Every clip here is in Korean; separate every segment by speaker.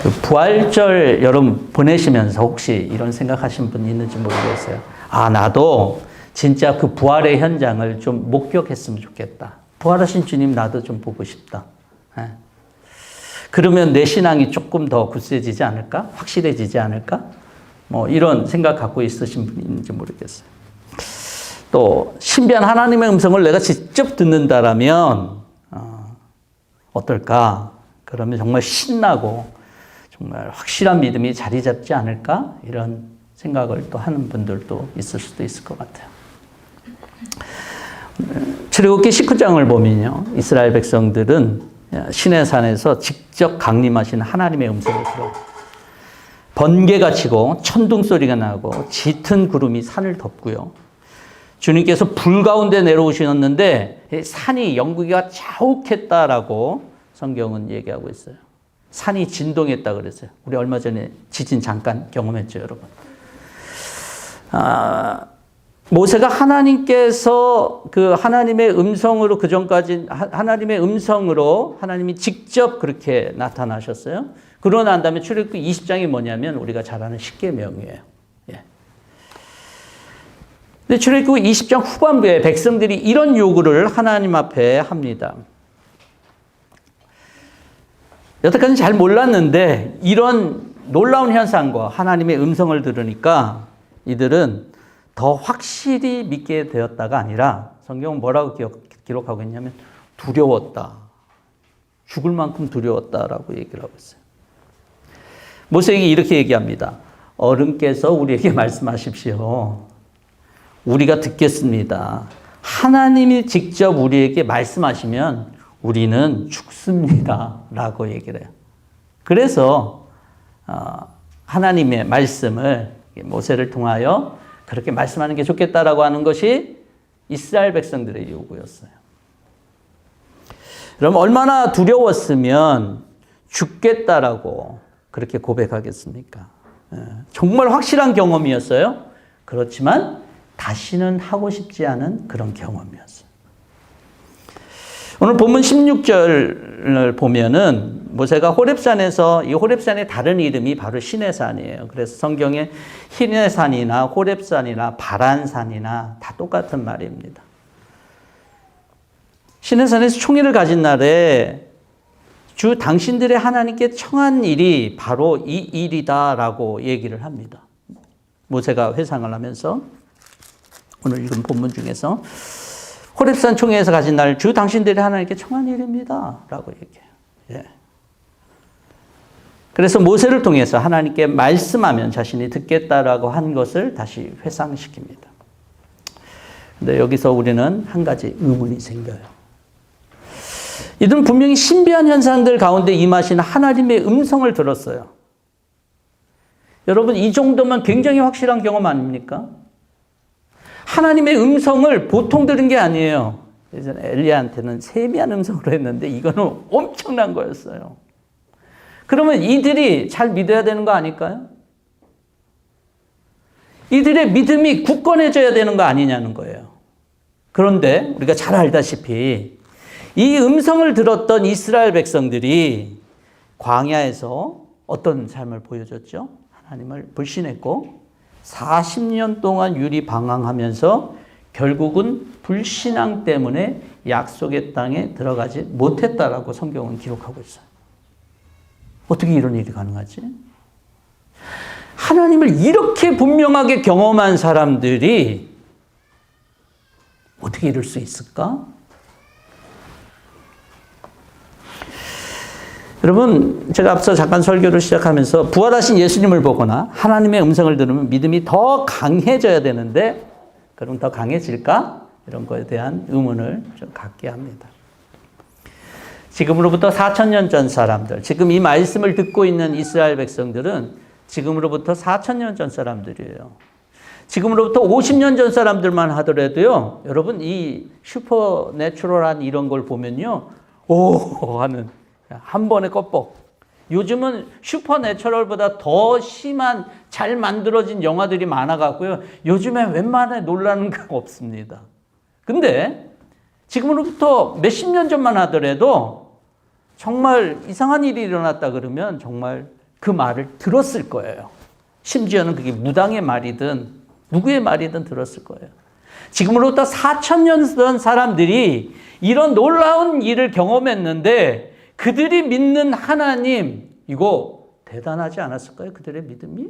Speaker 1: 그 부활절 여러분 보내시면서 혹시 이런 생각하신 분 있는지 모르겠어요. 아, 나도 진짜 그 부활의 현장을 좀 목격했으면 좋겠다. 부활하신 주님 나도 좀 보고 싶다. 예. 그러면 내 신앙이 조금 더 굳세지지 않을까? 확실해지지 않을까? 뭐 이런 생각 갖고 있으신 분이 있는지 모르겠어요. 또 신비한 하나님의 음성을 내가 직접 듣는다라면 어떨까? 그러면 정말 신나고 정말 확실한 믿음이 자리 잡지 않을까? 이런 생각을 또 하는 분들도 있을 수도 있을 것 같아요. 출애굽기 19장을 보면요. 이스라엘 백성들은 시내산에서 직접 강림하신 하나님의 음성을 들어요. 번개가 치고 천둥 소리가 나고 짙은 구름이 산을 덮고요. 주님께서 불 가운데 내려오셨는데 산이 영구기가 자욱했다라고 성경은 얘기하고 있어요. 산이 진동했다 그랬어요. 우리 얼마 전에 지진 잠깐 경험했죠, 여러분. 모세가 하나님께서 그 하나님의 음성으로 그 전까지 하나님의 음성으로 하나님이 직접 그렇게 나타나셨어요. 그러고 난 다음에 출애굽기 20장이 뭐냐면 우리가 잘 아는 십계명이에요. 예. 근데 출애굽기 20장 후반부에 백성들이 이런 요구를 하나님 앞에 합니다. 여태까지는 잘 몰랐는데 이런 놀라운 현상과 하나님의 음성을 들으니까 이들은 더 확실히 믿게 되었다가 아니라 성경은 뭐라고 기록하고 있냐면 두려웠다. 죽을 만큼 두려웠다라고 얘기를 하고 있어요. 모세에게 이렇게 얘기합니다. 어른께서 우리에게 말씀하십시오. 우리가 듣겠습니다. 하나님이 직접 우리에게 말씀하시면 우리는 죽습니다. 라고 얘기를 해요. 그래서 하나님의 말씀을 모세를 통하여 그렇게 말씀하는 게 좋겠다라고 하는 것이 이스라엘 백성들의 요구였어요. 그럼 얼마나 두려웠으면 죽겠다라고 그렇게 고백하겠습니까? 정말 확실한 경험이었어요. 그렇지만 다시는 하고 싶지 않은 그런 경험이었어요. 오늘 본문 16절을 보면은 모세가 호렙산에서 이 호렙산의 다른 이름이 바로 시내산이에요. 그래서 성경에 시내산이나 호렙산이나 바란산이나 다 똑같은 말입니다. 시내산에서 총회를 가진 날에 주 당신들의 하나님께 청한 일이 바로 이 일이다라고 얘기를 합니다. 모세가 회상을 하면서 오늘 읽은 본문 중에서 호렙산 총회에서 가진 날 주 당신들이 하나님께 청한 일입니다. 라고 얘기해요. 예. 그래서 모세를 통해서 하나님께 말씀하면 자신이 듣겠다라고 한 것을 다시 회상시킵니다. 근데 여기서 우리는 한 가지 의문이 생겨요. 이들은 분명히 신비한 현상들 가운데 임하신 하나님의 음성을 들었어요. 여러분, 이 정도면 굉장히 확실한 경험 아닙니까? 하나님의 음성을 보통 들은 게 아니에요. 예전에 엘리야한테는 세미한 음성으로 했는데 이거는 엄청난 거였어요. 그러면 이들이 잘 믿어야 되는 거 아닐까요? 이들의 믿음이 굳건해져야 되는 거 아니냐는 거예요. 그런데 우리가 잘 알다시피 이 음성을 들었던 이스라엘 백성들이 광야에서 어떤 삶을 보여줬죠? 하나님을 불신했고 40년 동안 유리방황하면서 결국은 불신앙 때문에 약속의 땅에 들어가지 못했다라고 성경은 기록하고 있어요. 어떻게 이런 일이 가능하지? 하나님을 이렇게 분명하게 경험한 사람들이 어떻게 이럴 수 있을까? 여러분, 제가 앞서 잠깐 설교를 시작하면서 부활하신 예수님을 보거나 하나님의 음성을 들으면 믿음이 더 강해져야 되는데 그럼 더 강해질까? 이런 거에 대한 의문을 좀 갖게 합니다. 지금으로부터 4,000년 전 사람들, 지금 이 말씀을 듣고 있는 이스라엘 백성들은 지금으로부터 4,000년 전 사람들이에요. 지금으로부터 50년 전 사람들만 하더라도요, 여러분, 이 슈퍼내추럴한 이런 걸 보면요, 오! 하는 한 번에 껍벅. 요즘은 슈퍼내추럴보다 더 심한 잘 만들어진 영화들이 많아갖고요. 요즘에 웬만해 놀라는 거 없습니다. 근데 지금으로부터 몇십 년 전만 하더라도 정말 이상한 일이 일어났다 그러면 정말 그 말을 들었을 거예요. 심지어는 그게 무당의 말이든 누구의 말이든 들었을 거예요. 지금으로부터 4,000년 전 사람들이 이런 놀라운 일을 경험했는데 그들이 믿는 하나님, 이거 대단하지 않았을까요? 그들의 믿음이?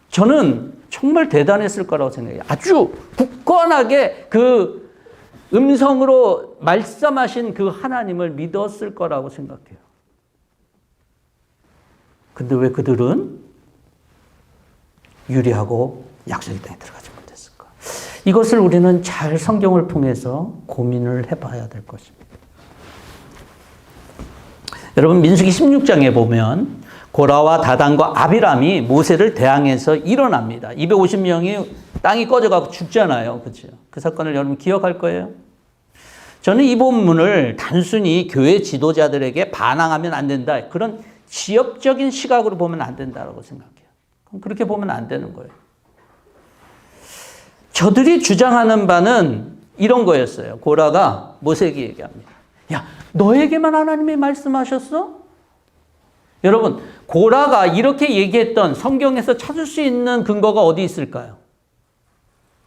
Speaker 1: 저는 정말 대단했을 거라고 생각해요. 아주 굳건하게 그 음성으로 말씀하신 그 하나님을 믿었을 거라고 생각해요. 근데 왜 그들은 유리하고 약속의 땅에 들어가지 못했을까? 이것을 우리는 잘 성경을 통해서 고민을 해봐야 될 것입니다. 여러분, 민수기 16장에 보면 고라와 다단과 아비람이 모세를 대항해서 일어납니다. 250명이 땅이 꺼져가고 죽잖아요. 그렇죠? 그 사건을 여러분 기억할 거예요. 저는 이 본문을 단순히 교회 지도자들에게 반항하면 안 된다, 그런 지역적인 시각으로 보면 안 된다고 생각해요. 그렇게 보면 안 되는 거예요. 저들이 주장하는 바는 이런 거였어요. 고라가 모세에게 얘기합니다. 야, 너에게만 하나님이 말씀하셨어? 여러분, 고라가 이렇게 얘기했던 성경에서 찾을 수 있는 근거가 어디 있을까요?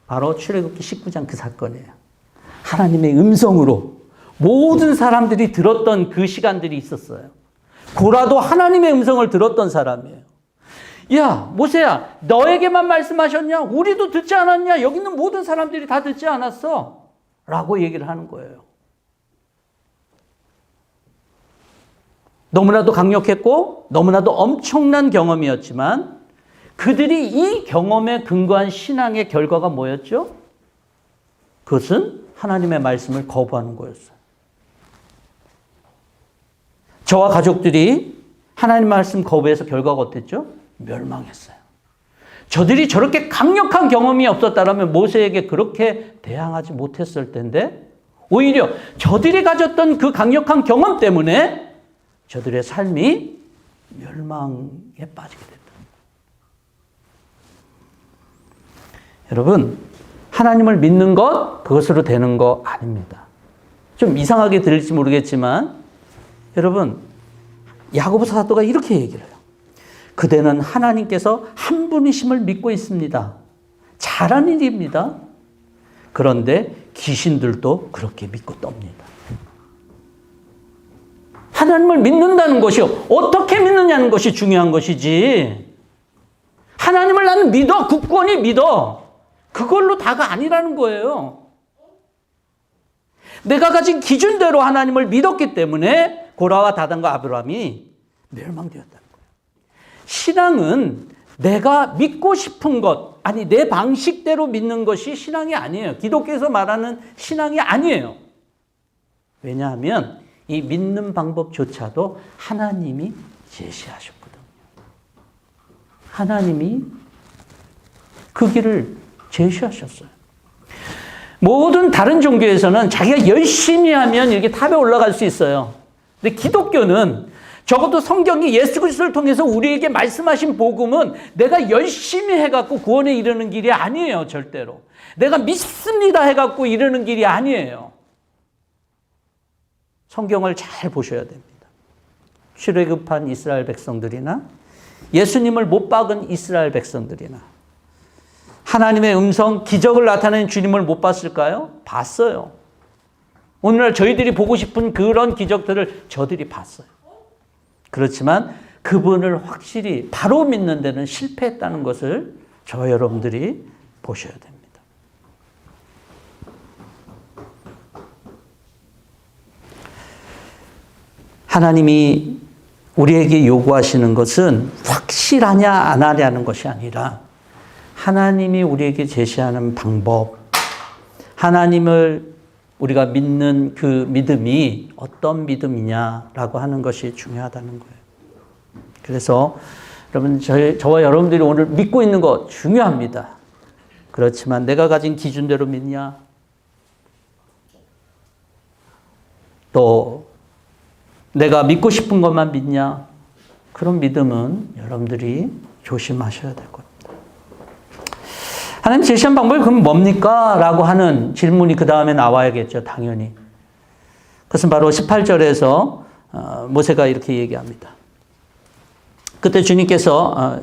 Speaker 1: 바로 출애굽기 19장 그 사건이에요. 하나님의 음성으로 모든 사람들이 들었던 그 시간들이 있었어요. 고라도 하나님의 음성을 들었던 사람이에요. 야, 모세야, 너에게만 말씀하셨냐? 우리도 듣지 않았냐? 여기 있는 모든 사람들이 다 듣지 않았어? 라고 얘기를 하는 거예요. 너무나도 강력했고 너무나도 엄청난 경험이었지만 그들이 이 경험에 근거한 신앙의 결과가 뭐였죠? 그것은 하나님의 말씀을 거부하는 거였어요. 저와 가족들이 하나님 말씀 거부해서 결과가 어땠죠? 멸망했어요. 저들이 저렇게 강력한 경험이 없었다면 모세에게 그렇게 대항하지 못했을 텐데 오히려 저들이 가졌던 그 강력한 경험 때문에 저들의 삶이 멸망에 빠지게 됐다. 여러분, 하나님을 믿는 것, 그것으로 되는 거 아닙니다. 좀 이상하게 들릴지 모르겠지만 여러분, 야고보 사도가 이렇게 얘기를 해요. 그대는 하나님께서 한 분이심을 믿고 있습니다. 잘한 일입니다. 그런데 귀신들도 그렇게 믿고 떱니다. 하나님을 믿는다는 것이 어떻게 믿느냐는 것이 중요한 것이지, 하나님을 나는 믿어, 굳건히 믿어, 그걸로 다가 아니라는 거예요. 내가 가진 기준대로 하나님을 믿었기 때문에 고라와 다단과 아브라함이 멸망되었다는 거예요. 신앙은 내가 믿고 싶은 것, 아니 내 방식대로 믿는 것이 신앙이 아니에요. 기독교에서 말하는 신앙이 아니에요. 왜냐하면 이 믿는 방법조차도 하나님이 제시하셨거든요. 하나님이 그 길을 제시하셨어요. 모든 다른 종교에서는 자기가 열심히 하면 이렇게 탑에 올라갈 수 있어요. 근데 기독교는 적어도 성경이 예수 그리스도를 통해서 우리에게 말씀하신 복음은 내가 열심히 해갖고 구원에 이르는 길이 아니에요. 절대로. 내가 믿습니다 해갖고 이르는 길이 아니에요. 성경을 잘 보셔야 됩니다. 출애굽한 이스라엘 백성들이나 예수님을 못 박은 이스라엘 백성들이나 하나님의 음성, 기적을 나타내는 주님을 못 봤을까요? 봤어요. 오늘날 저희들이 보고 싶은 그런 기적들을 저들이 봤어요. 그렇지만 그분을 확실히 바로 믿는 데는 실패했다는 것을 저와 여러분들이 보셔야 됩니다. 하나님이 우리에게 요구하시는 것은 확실하냐 안 하냐는 것이 아니라 하나님이 우리에게 제시하는 방법, 하나님을 우리가 믿는 그 믿음이 어떤 믿음이냐라고 하는 것이 중요하다는 거예요. 그래서 여러분, 저와 여러분들이 오늘 믿고 있는 거 중요합니다. 그렇지만 내가 가진 기준대로 믿냐? 또 내가 믿고 싶은 것만 믿냐? 그런 믿음은 여러분들이 조심하셔야 될 겁니다. 하나님 제시한 방법이 그럼 뭡니까? 라고 하는 질문이 그 다음에 나와야겠죠. 당연히. 그것은 바로 18절에서 모세가 이렇게 얘기합니다. 그때 주님께서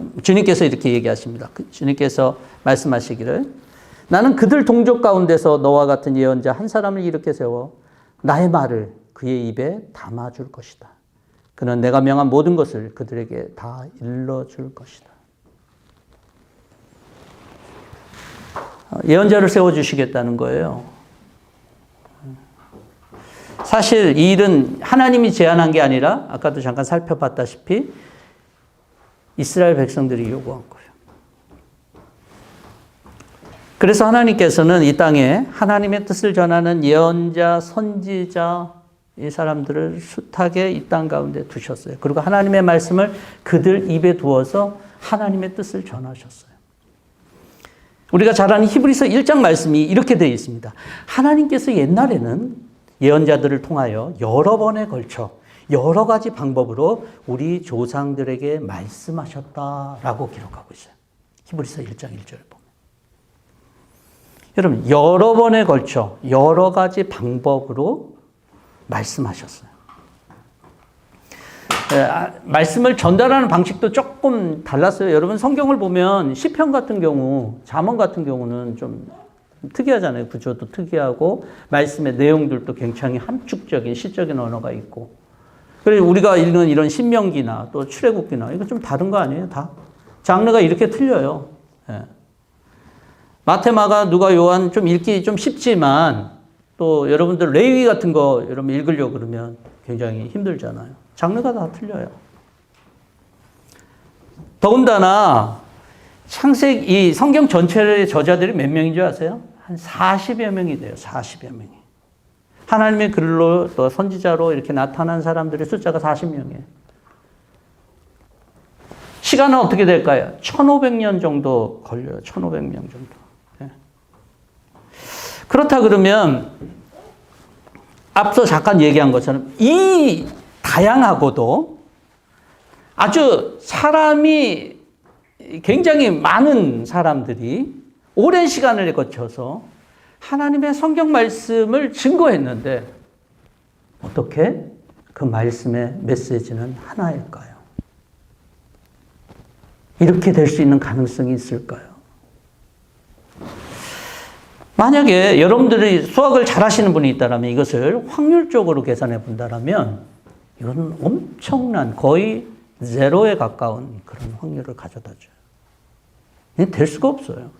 Speaker 1: 이렇게 얘기하십니다. 주님께서 말씀하시기를 나는 그들 동족 가운데서 너와 같은 예언자 한 사람을 일으켜 세워 나의 말을 그의 입에 담아줄 것이다. 그는 내가 명한 모든 것을 그들에게 다 일러줄 것이다. 예언자를 세워주시겠다는 거예요. 사실 이 일은 하나님이 제안한 게 아니라 아까도 잠깐 살펴봤다시피 이스라엘 백성들이 요구한 거예요. 그래서 하나님께서는 이 땅에 하나님의 뜻을 전하는 예언자, 선지자 이 사람들을 숱하게 이 땅 가운데 두셨어요. 그리고 하나님의 말씀을 그들 입에 두어서 하나님의 뜻을 전하셨어요. 우리가 잘 아는 히브리서 1장 말씀이 이렇게 되어 있습니다. 하나님께서 옛날에는 예언자들을 통하여 여러 번에 걸쳐 여러 가지 방법으로 우리 조상들에게 말씀하셨다라고 기록하고 있어요. 히브리서 1장 1절을 보면. 여러분, 여러 번에 걸쳐 여러 가지 방법으로 말씀하셨어요. 말씀을 전달하는 방식도 조금 달랐어요. 여러분 성경을 보면 시편 같은 경우, 잠언 같은 경우는 좀 특이하잖아요. 구조도 특이하고 말씀의 내용들도 굉장히 함축적인 시적인 언어가 있고. 그리고 우리가 읽는 이런 신명기나 또 출애굽기나 이거 좀 다른 거 아니에요? 다 장르가 이렇게 틀려요. 예. 마태, 마가, 누가, 요한 좀 읽기 좀 쉽지만 또 여러분들 레위기 같은 거 여러분 읽으려고 그러면 굉장히 힘들잖아요. 장르가 다 틀려요. 더군다나 창세기 이 성경 전체의 저자들이 몇 명인 줄 아세요? 한 40여 명이 돼요. 40여 명이. 하나님의 글로 또 선지자로 이렇게 나타난 사람들의 숫자가 40명이에요. 시간은 어떻게 될까요? 1500년 정도 걸려요. 1500년 정도. 네. 그렇다 그러면 앞서 잠깐 얘기한 것처럼 이 다양하고도 아주 사람이 굉장히 많은 사람들이 오랜 시간을 거쳐서 하나님의 성경 말씀을 증거했는데 어떻게 그 말씀의 메시지는 하나일까요? 이렇게 될 수 있는 가능성이 있을까요? 만약에 여러분들이 수학을 잘 하시는 분이 있다면 이것을 확률적으로 계산해 본다면 이건 엄청난 거의 제로에 가까운 그런 확률을 가져다 줘요. 될 수가 없어요.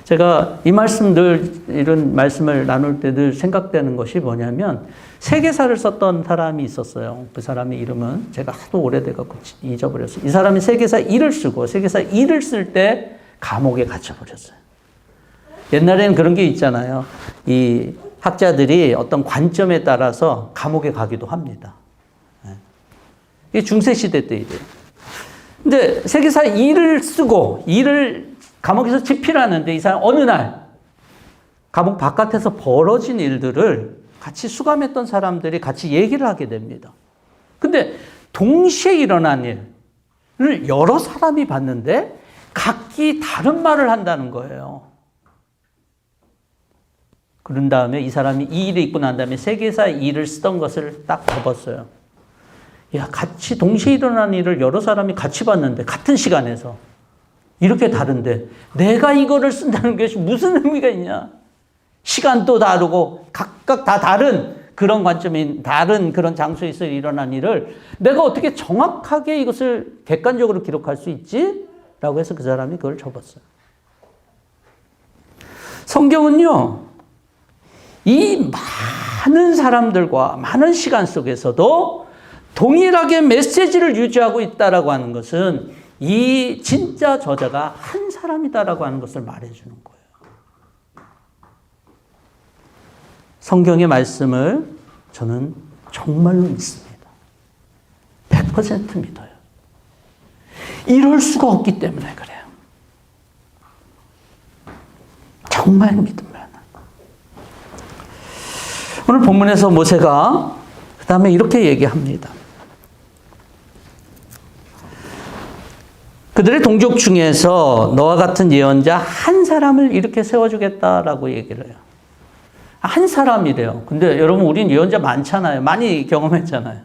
Speaker 1: 제가 이 말씀들, 이런 말씀을 나눌 때 늘 생각되는 것이 뭐냐면 세계사를 썼던 사람이 있었어요. 그 사람의 이름은 제가 하도 오래돼갖고 잊어버렸어요. 이 사람이 세계사 1을 쓰고 세계사 2를 쓸 때 감옥에 갇혀버렸어요. 옛날에는 그런 게 있잖아요. 이 학자들이 어떤 관점에 따라서 감옥에 가기도 합니다. 이게 중세시대 때 이래요. 근데 세계사 2를 쓰고 2를 감옥에서 집필하는데 이 사람 어느 날 감옥 바깥에서 벌어진 일들을 같이 수감했던 사람들이 같이 얘기를 하게 됩니다. 근데 동시에 일어난 일을 여러 사람이 봤는데 각기 다른 말을 한다는 거예요. 그런 다음에 이 사람이 이 일이 있고 난 다음에 세계사 2를 쓰던 것을 딱 접었어요. 야, 같이 동시에 일어난 일을 여러 사람이 같이 봤는데 같은 시간에서 이렇게 다른데 내가 이거를 쓴다는 것이 무슨 의미가 있냐? 시간도 다르고 각각 다 다른 그런 관점인 다른 그런 장소에서 일어난 일을 내가 어떻게 정확하게 이것을 객관적으로 기록할 수 있지? 라고 해서 그 사람이 그걸 접었어요. 성경은요, 이 많은 사람들과 많은 시간 속에서도 동일하게 메시지를 유지하고 있다라고 하는 것은 이 진짜 저자가 한 사람이다라고 하는 것을 말해주는 거예요. 성경의 말씀을 저는 정말로 믿습니다. 100% 믿어요. 이럴 수가 없기 때문에 그래요. 정말 믿음을 하는. 오늘 본문에서 모세가 그 다음에 이렇게 얘기합니다. 그들의 동족 중에서 너와 같은 예언자 한 사람을 이렇게 세워주겠다라고 얘기를 해요. 한 사람이래요. 근데 여러분, 우린 예언자 많잖아요. 많이 경험했잖아요.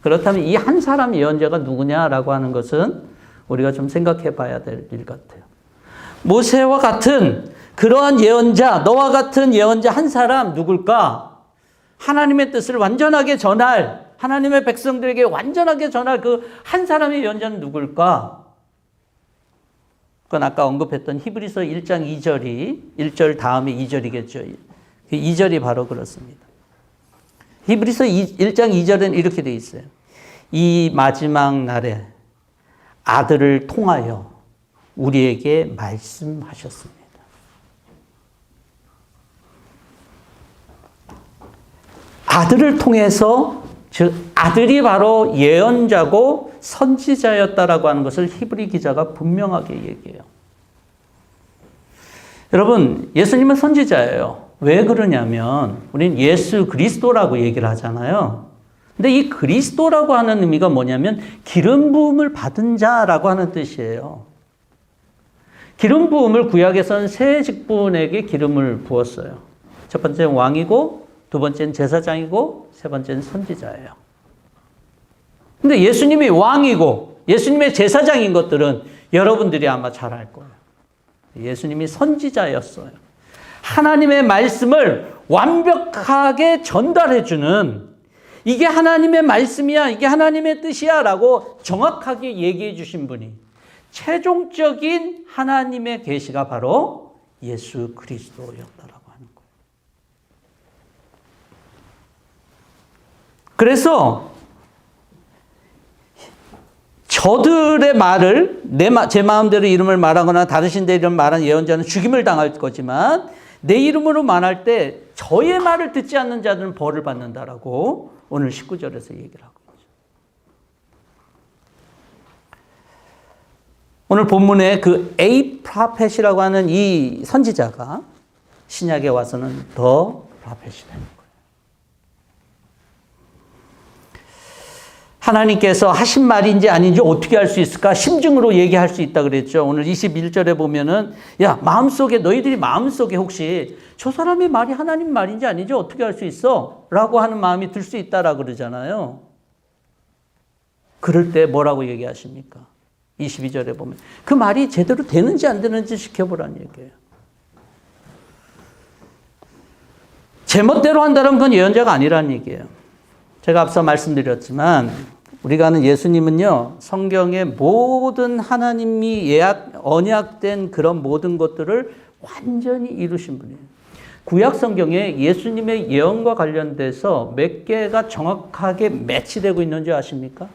Speaker 1: 그렇다면 이 한 사람 예언자가 누구냐라고 하는 것은 우리가 좀 생각해 봐야 될 일 같아요. 모세와 같은 그러한 예언자, 너와 같은 예언자 한 사람 누굴까? 하나님의 뜻을 완전하게 전할, 하나님의 백성들에게 완전하게 전할 그 한 사람의 예언자는 누굴까? 그건 아까 언급했던 히브리서 1장 2절이 1절 다음에 2절이겠죠. 그 2절이 바로 그렇습니다. 히브리서 1장 2절은 이렇게 되어 있어요. 이 마지막 날에 아들을 통하여 우리에게 말씀하셨습니다. 아들을 통해서, 즉 아들이 바로 예언자고 선지자였다라고 하는 것을 히브리 기자가 분명하게 얘기해요. 여러분, 예수님은 선지자예요. 왜 그러냐면 우리는 예수 그리스도라고 얘기를 하잖아요. 근데 이 그리스도라고 하는 의미가 뭐냐면 기름 부음을 받은 자라고 하는 뜻이에요. 기름 부음을 구약에서는 세 직분에게 기름을 부었어요. 첫 번째는 왕이고, 두 번째는 제사장이고, 세 번째는 선지자예요. 근데 예수님이 왕이고 예수님의 제사장인 것들은 여러분들이 아마 잘 알 거예요. 예수님이 선지자였어요. 하나님의 말씀을 완벽하게 전달해주는, 이게 하나님의 말씀이야, 이게 하나님의 뜻이야 라고 정확하게 얘기해 주신 분이, 최종적인 하나님의 계시가 바로 예수 그리스도였다라고 하는 거예요. 그래서 저들의 말을 제 마음대로 이름을 말하거나 다른 신대 이름을 말하는 예언자는 죽임을 당할 거지만, 내 이름으로 말할 때 저의 말을 듣지 않는 자들은 벌을 받는다라고 오늘 19절에서 얘기를 하고 있죠. 오늘 본문에 그 A 프라펫이라고 하는 이 선지자가 신약에 와서는 더 프라펫이 되는 거예요. 하나님께서 하신 말인지 아닌지 어떻게 알 수 있을까? 심증으로 얘기할 수 있다 그랬죠. 오늘 21절에 보면은, 야, 마음속에, 너희들이 마음속에 혹시 저 사람의 말이 하나님 말인지 아닌지 어떻게 알 수 있어? 라고 하는 마음이 들 수 있다라 그러잖아요. 그럴 때 뭐라고 얘기하십니까? 22절에 보면 그 말이 제대로 되는지 안 되는지 지켜보라는 얘기예요. 제멋대로 한다면 그건 예언자가 아니라는 얘기예요. 제가 앞서 말씀드렸지만 우리가 아는 예수님은요, 성경의 모든 하나님이 언약된 그런 모든 것들을 완전히 이루신 분이에요. 구약 성경에 예수님의 예언과 관련돼서 몇 개가 정확하게 매치되고 있는 줄 아십니까?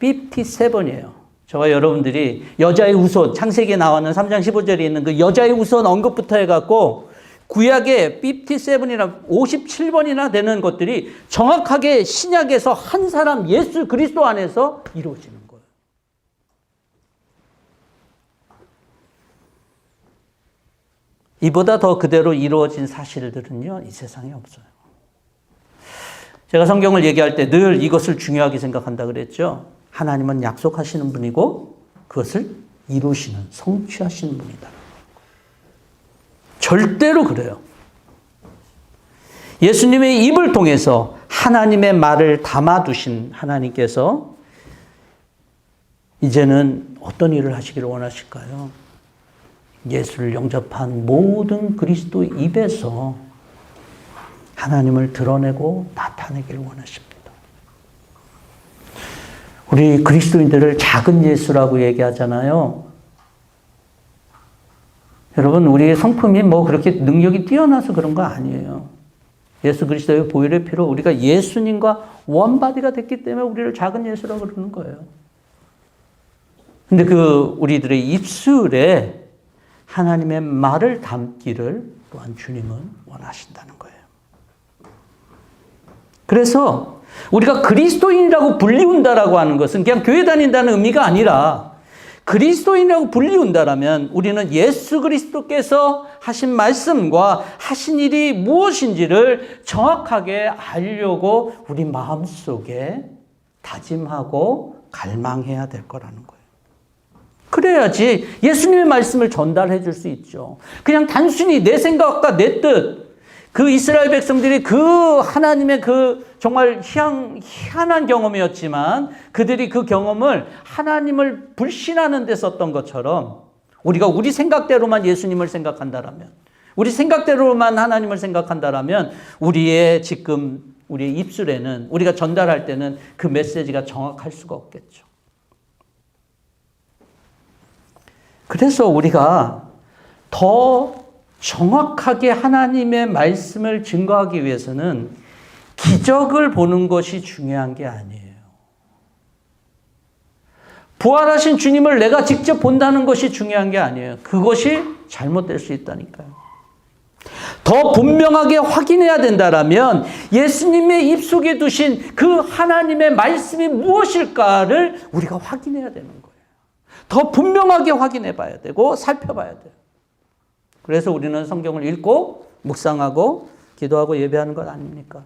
Speaker 1: 57이에요. 저와 여러분들이 여자의 후손, 창세기에 나오는 3장 15절에 있는 그 여자의 후손 언급부터 해갖고 구약에 57이나 57번이나 되는 것들이 정확하게 신약에서 한 사람 예수 그리스도 안에서 이루어지는 거예요. 이보다 더 그대로 이루어진 사실들은요, 이 세상에 없어요. 제가 성경을 얘기할 때 늘 이것을 중요하게 생각한다 그랬죠. 하나님은 약속하시는 분이고 그것을 이루시는, 성취하시는 분이다. 절대로 그래요. 예수님의 입을 통해서 하나님의 말을 담아두신 하나님께서 이제는 어떤 일을 하시기를 원하실까요? 예수를 영접한 모든 그리스도 입에서 하나님을 드러내고 나타내기를 원하십니다. 우리 그리스도인들을 작은 예수라고 얘기하잖아요. 여러분, 우리의 성품이 뭐 그렇게 능력이 뛰어나서 그런 거 아니에요. 예수 그리스도의 보혈의 피로 우리가 예수님과 원바디가 됐기 때문에 우리를 작은 예수라고 그러는 거예요. 근데 그 우리들의 입술에 하나님의 말을 담기를 또한 주님은 원하신다는 거예요. 그래서 우리가 그리스도인이라고 불리운다라고 하는 것은 그냥 교회 다닌다는 의미가 아니라, 그리스도인이라고 불리운다라면 우리는 예수 그리스도께서 하신 말씀과 하신 일이 무엇인지를 정확하게 알려고 우리 마음속에 다짐하고 갈망해야 될 거라는 거예요. 그래야지 예수님의 말씀을 전달해 줄 수 있죠. 그냥 단순히 내 생각과 내 뜻, 그 이스라엘 백성들이 그 하나님의 그 정말 희한한 경험이었지만 그들이 그 경험을 하나님을 불신하는 데 썼던 것처럼 우리가 우리 생각대로만 예수님을 생각한다라면, 우리 생각대로만 하나님을 생각한다라면 우리의 입술에는, 우리가 전달할 때는 그 메시지가 정확할 수가 없겠죠. 그래서 우리가 더 정확하게 하나님의 말씀을 증거하기 위해서는 기적을 보는 것이 중요한 게 아니에요. 부활하신 주님을 내가 직접 본다는 것이 중요한 게 아니에요. 그것이 잘못될 수 있다니까요. 더 분명하게 확인해야 된다라면 예수님의 입속에 두신 그 하나님의 말씀이 무엇일까를 우리가 확인해야 되는 거예요. 더 분명하게 확인해 봐야 되고 살펴봐야 돼요. 그래서 우리는 성경을 읽고 묵상하고 기도하고 예배하는 것 아닙니까?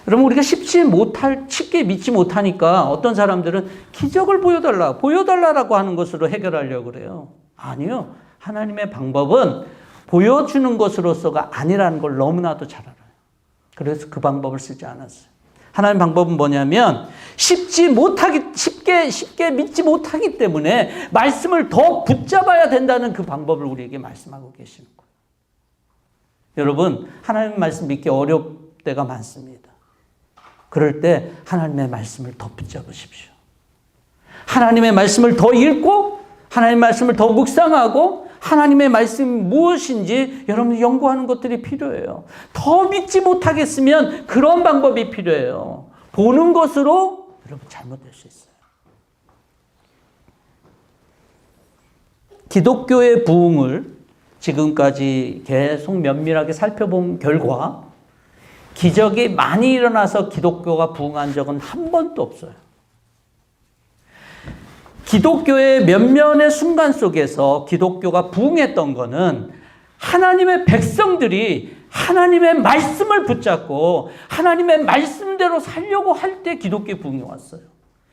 Speaker 1: 여러분, 우리가 쉽게 믿지 못하니까 어떤 사람들은 기적을 보여달라고 하는 것으로 해결하려고 그래요. 아니요. 하나님의 방법은 보여주는 것으로서가 아니라는 걸 너무나도 잘 알아요. 그래서 그 방법을 쓰지 않았어요. 하나님 방법은 뭐냐면 쉽게 믿지 못하기 때문에 말씀을 더 붙잡아야 된다는 그 방법을 우리에게 말씀하고 계시는 거예요. 여러분, 하나님 말씀 믿기 어려울 때가 많습니다. 그럴 때 하나님의 말씀을 더 붙잡으십시오. 하나님의 말씀을 더 읽고 하나님의 말씀을 더 묵상하고 하나님의 말씀이 무엇인지 여러분 연구하는 것들이 필요해요. 더 믿지 못하겠으면 그런 방법이 필요해요. 보는 것으로 여러분 잘못될 수 있어요. 기독교의 부흥을 지금까지 계속 면밀하게 살펴본 결과 기적이 많이 일어나서 기독교가 부흥한 적은 한 번도 없어요. 기독교의 면면의 순간 속에서 기독교가 부흥했던 것은 하나님의 백성들이 하나님의 말씀을 붙잡고 하나님의 말씀대로 살려고 할 때 기독교의 부흥이 왔어요.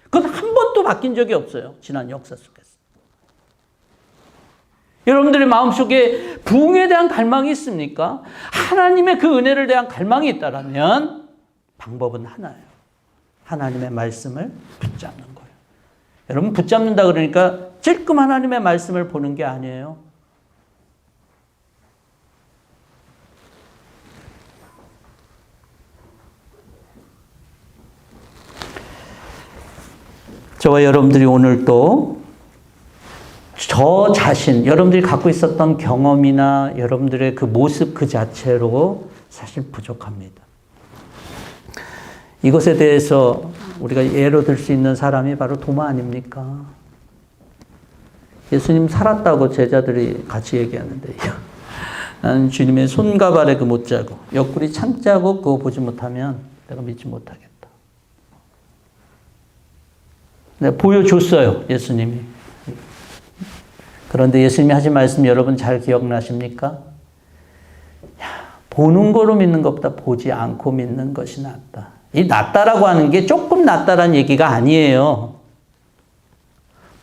Speaker 1: 그건 한 번도 바뀐 적이 없어요. 지난 역사 속에서. 여러분들의 마음속에 부흥에 대한 갈망이 있습니까? 하나님의 그 은혜를 대한 갈망이 있다면 방법은 하나예요. 하나님의 말씀을 붙잡는 거예요. 여러분, 붙잡는다 그러니까 찔끔 하나님의 말씀을 보는 게 아니에요. 저와 여러분들이 오늘 또 저 자신, 여러분들이 갖고 있었던 경험이나 여러분들의 그 모습 그 자체로 사실 부족합니다. 이것에 대해서 우리가 예로 들 수 있는 사람이 바로 도마 아닙니까? 예수님 살았다고 제자들이 같이 얘기하는데 나는 주님의 손과 발에 그 못자국, 옆구리 창자국 그거 보지 못하면 내가 믿지 못하겠다. 내가 보여줬어요, 예수님이. 그런데 예수님이 하신 말씀 여러분 잘 기억나십니까? 보는 거로 믿는 것보다 보지 않고 믿는 것이 낫다. 이 낫다라고 하는 게 조금 낫다라는 얘기가 아니에요.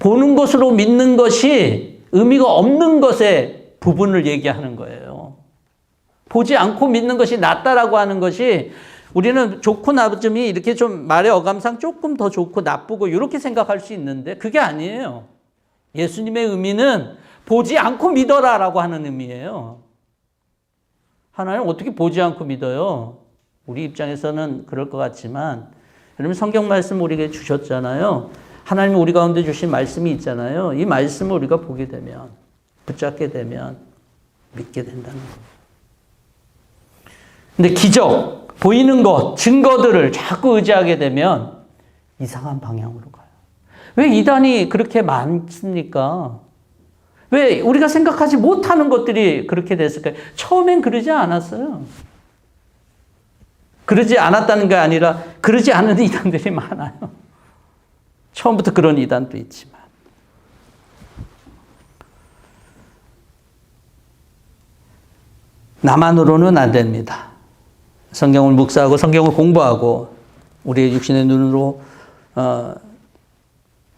Speaker 1: 보는 것으로 믿는 것이 의미가 없는 것의 부분을 얘기하는 거예요. 보지 않고 믿는 것이 낫다라고 하는 것이 우리는 좋고 나쁨이 이렇게 좀 말의 어감상 조금 더 좋고 나쁘고 이렇게 생각할 수 있는데 그게 아니에요. 예수님의 의미는 보지 않고 믿어라라고 하는 의미예요. 하나님 어떻게 보지 않고 믿어요? 우리 입장에서는 그럴 것 같지만 여러분 성경 말씀 우리에게 주셨잖아요. 하나님이 우리 가운데 주신 말씀이 있잖아요. 이 말씀을 우리가 보게 되면 붙잡게 되면 믿게 된다는 거예요. 근데 기적, 보이는 것, 증거들을 자꾸 의지하게 되면 이상한 방향으로 가요. 왜 이단이 그렇게 많습니까? 왜 우리가 생각하지 못하는 것들이 그렇게 됐을까요? 처음엔 그러지 않았어요. 그러지 않았다는 게 아니라 그러지 않은 이단들이 많아요. 처음부터 그런 이단도 있지만. 나만으로는 안 됩니다. 성경을 묵상하고 성경을 공부하고 우리의 육신의 눈으로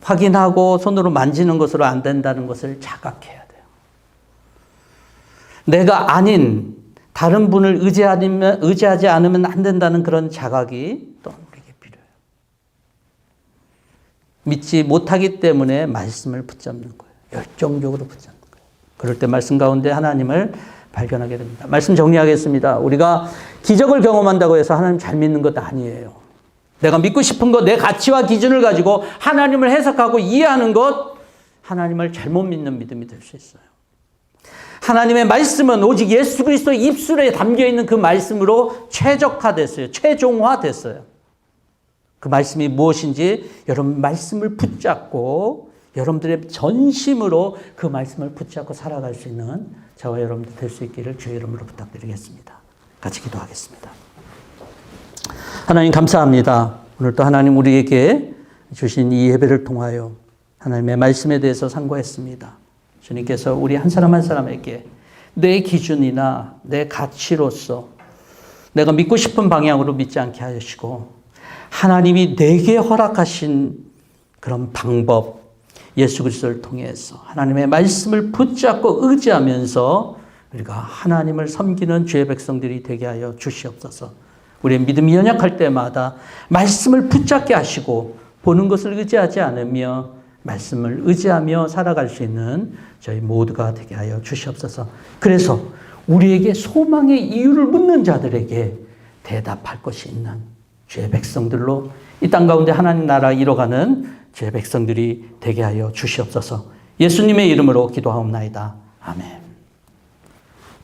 Speaker 1: 확인하고 손으로 만지는 것으로 안 된다는 것을 자각해야 돼요. 내가 아닌 다른 분을 의지하지 않으면 안 된다는 그런 자각이 또 우리에게 필요해요. 믿지 못하기 때문에 말씀을 붙잡는 거예요. 열정적으로 붙잡는 거예요. 그럴 때 말씀 가운데 하나님을 발견하게 됩니다. 말씀 정리하겠습니다. 우리가 기적을 경험한다고 해서 하나님 잘 믿는 것 아니에요. 내가 믿고 싶은 것, 내 가치와 기준을 가지고 하나님을 해석하고 이해하는 것, 하나님을 잘못 믿는 믿음이 될 수 있어요. 하나님의 말씀은 오직 예수 그리스도 입술에 담겨있는 그 말씀으로 최적화됐어요. 최종화됐어요. 그 말씀이 무엇인지 여러분 말씀을 붙잡고 여러분들의 전심으로 그 말씀을 붙잡고 살아갈 수 있는 저와 여러분들 될 수 있기를 주의 이름으로 부탁드리겠습니다. 같이 기도하겠습니다. 하나님 감사합니다. 오늘 또 하나님 우리에게 주신 이 예배를 통하여 하나님의 말씀에 대해서 상고했습니다. 주님께서 우리 한 사람 한 사람에게 내 기준이나 내 가치로서 내가 믿고 싶은 방향으로 믿지 않게 하시고 하나님이 내게 허락하신 그런 방법, 예수 그리스도를 통해서 하나님의 말씀을 붙잡고 의지하면서 우리가 하나님을 섬기는 주의 백성들이 되게 하여 주시옵소서. 우리의 믿음이 연약할 때마다 말씀을 붙잡게 하시고 보는 것을 의지하지 않으며 말씀을 의지하며 살아갈 수 있는 저희 모두가 되게 하여 주시옵소서. 그래서 우리에게 소망의 이유를 묻는 자들에게 대답할 것이 있는 주의 백성들로 이 땅 가운데 하나님 나라 이뤄가는 주의 백성들이 되게 하여 주시옵소서. 예수님의 이름으로 기도하옵나이다. 아멘.